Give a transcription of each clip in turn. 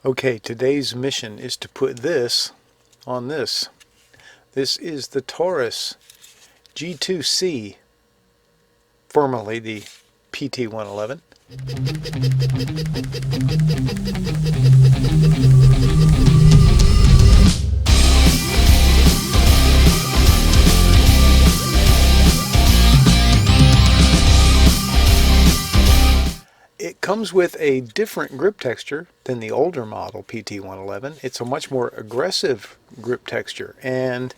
Okay, today's mission is to put this on this. This is the Taurus G2C, formerly the PT-111. It comes with a different grip texture than the older model PT-111. It's a much more aggressive grip texture, and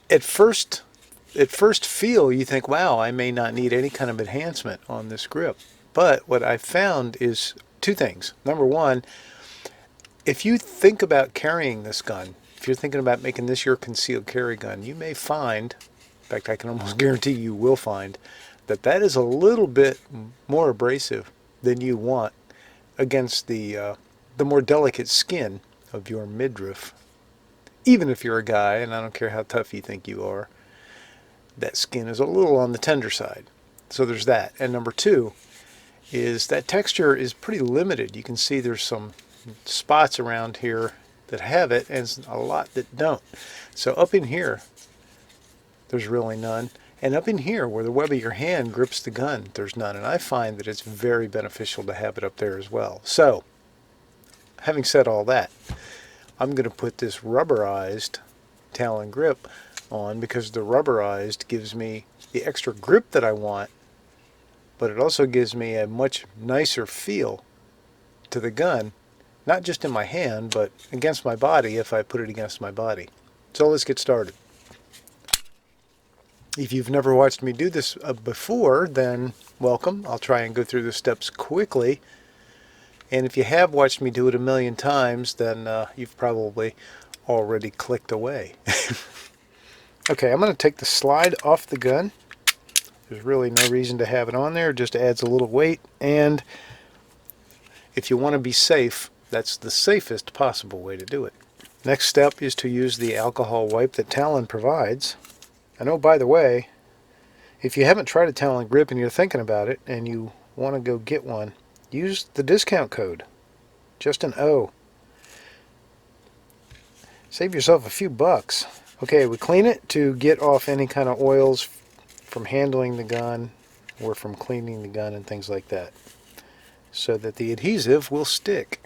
at first feel you think, wow, I may not need any kind of enhancement on this grip. But what I found is two things. Number one, if you think about carrying this gun, if you're thinking about making this your concealed carry gun, you may find, in fact I can almost guarantee you will find, that that is a little bit more abrasive than you want against the more delicate skin of your midriff. Even if you're a guy, and I don't care how tough you think you are, that skin is a little on the tender side. So there's that. And number two is that texture is pretty limited. You can see there's some spots around here that have it and a lot that don't. So up in here, there's really none. And up in here, where the web of your hand grips the gun, there's none. And I find that it's very beneficial to have it up there as well. So, having said all that, I'm going to put this rubberized Talon grip on because the rubberized gives me the extra grip that I want, but it also gives me a much nicer feel to the gun, not just in my hand, but against my body if I put it against my body. So let's get started. If you've never watched me do this before, then welcome. I'll try and go through the steps quickly. And if you have watched me do it a million times, then you've probably already clicked away. Okay, I'm going to take the slide off the gun. There's really no reason to have it on there. It just adds a little weight. And if you want to be safe, that's the safest possible way to do it. Next step is to use the alcohol wipe that Talon provides. And oh, by the way, if you haven't tried a Talon grip and you're thinking about it and you want to go get one, use the discount code. Just an O. Save yourself a few bucks. Okay, we clean it to get off any kind of oils from handling the gun or from cleaning the gun and things like that, so that the adhesive will stick.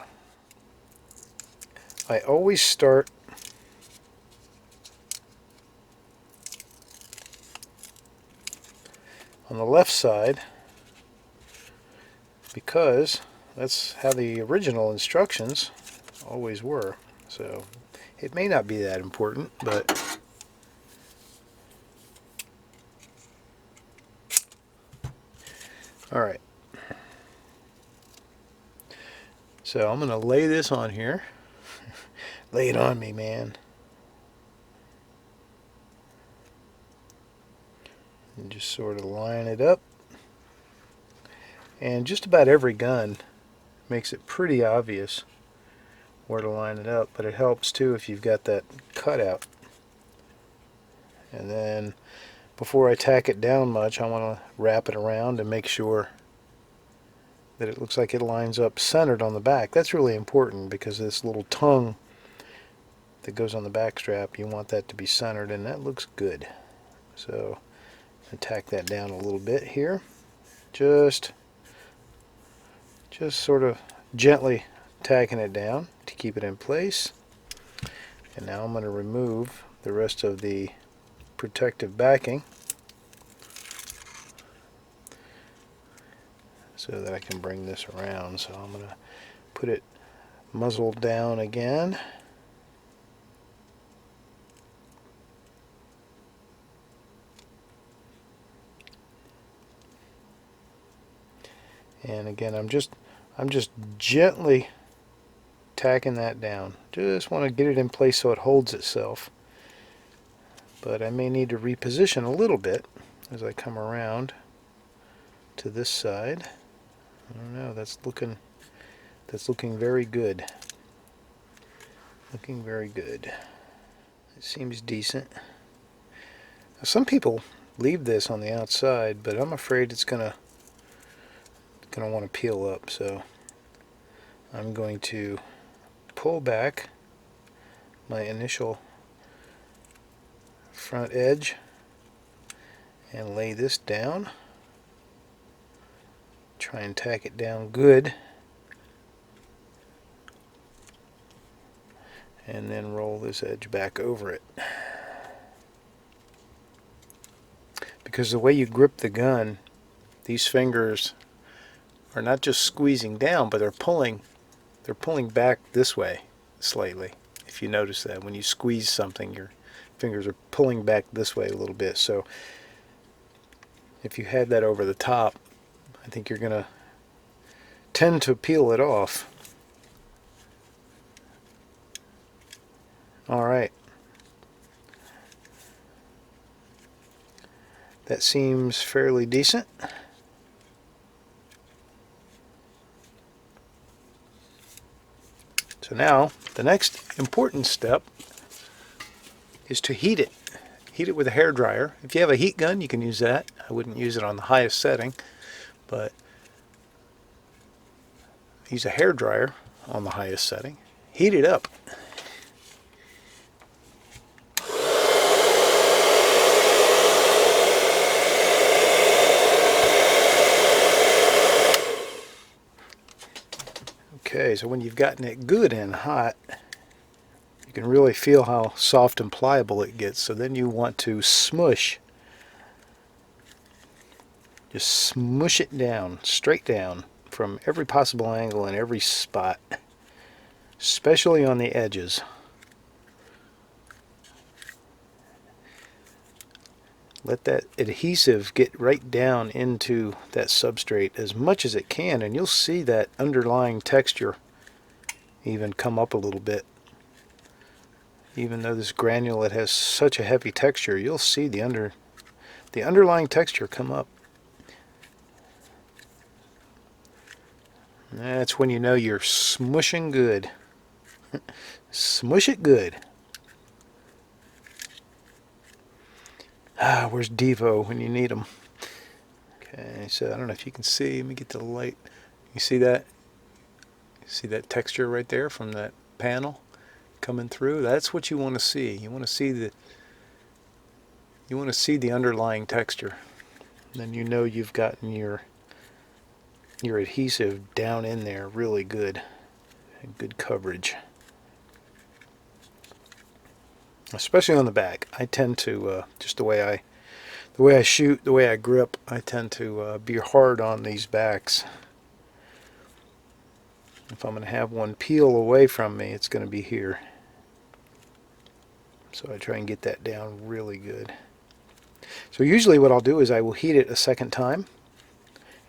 I always start on the left side because that's how the original instructions always were. So it may not be that important, but all right. So I'm going to lay this on here. Lay it on me, man. And just sort of line it up. And just about every gun makes it pretty obvious where to line it up, but it helps too if you've got that cutout. And then before I tack it down much, I want to wrap it around and make sure that it looks like it lines up centered on the back. That's really important because this little tongue that goes on the back strap, you want that to be centered, and that looks good. So tack that down a little bit here. Just sort of gently tacking it down to keep it in place. And now I'm going to remove the rest of the protective backing so that I can bring this around. So I'm going to put it muzzle down again. And again, I'm just gently tacking that down. Just want to get it in place so it holds itself. But I may need to reposition a little bit as I come around to this side. I don't know, that's looking very good. Looking very good. It seems decent. Now, some people leave this on the outside, but I'm afraid it's gonna want to peel up, so I'm going to pull back my initial front edge and lay this down. Try and tack it down good. And then roll this edge back over it. Because the way you grip the gun, these fingers are not just squeezing down, but they're pulling back this way slightly. If you notice that when you squeeze something, your fingers are pulling back this way a little bit. So if you had that over the top, I think you're going to tend to peel it off. All right. That seems fairly decent. So now, the next important step is to heat it. Heat it with a hairdryer. If you have a heat gun, you can use that. I wouldn't use it on the highest setting, but use a hairdryer on the highest setting. Heat it up. Okay, so when you've gotten it good and hot, you can really feel how soft and pliable it gets. So then you want to smush. Just smush it down, straight down, from every possible angle and every spot, especially on the edges. Let that adhesive get right down into that substrate as much as it can, and you'll see that underlying texture even come up a little bit. Even though this granulate has such a heavy texture, you'll see the underlying texture come up. And that's when you know you're smushing good. Smush it good. Where's Devo when you need him? Okay, so I don't know if you can see. Let me get the light. You see that? You see that texture right there from that panel coming through? That's what you want to see. You want to see the underlying texture. And then you know you've gotten your adhesive down in there really good. Good coverage. Especially on the back. I tend to, just the way I shoot, the way I grip, I tend to be hard on these backs. If I'm going to have one peel away from me, it's going to be here. So I try and get that down really good. So usually what I'll do is I will heat it a second time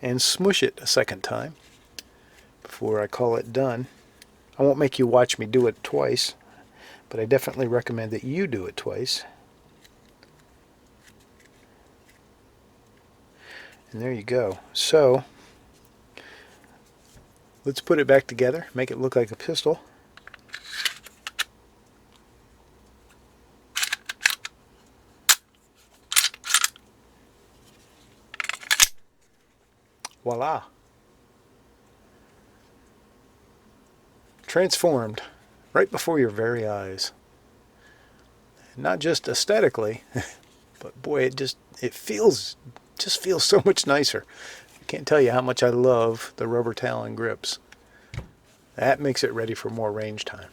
and smush it a second time before I call it done. I won't make you watch me do it twice, but I definitely recommend that you do it twice. And there you go. So let's put it back together, make it look like a pistol. Voila. Transformed right before your very eyes. Not just aesthetically, but boy, it feels so much nicer. I can't tell you how much I love the rubber Talon grips. That makes it ready for more range time.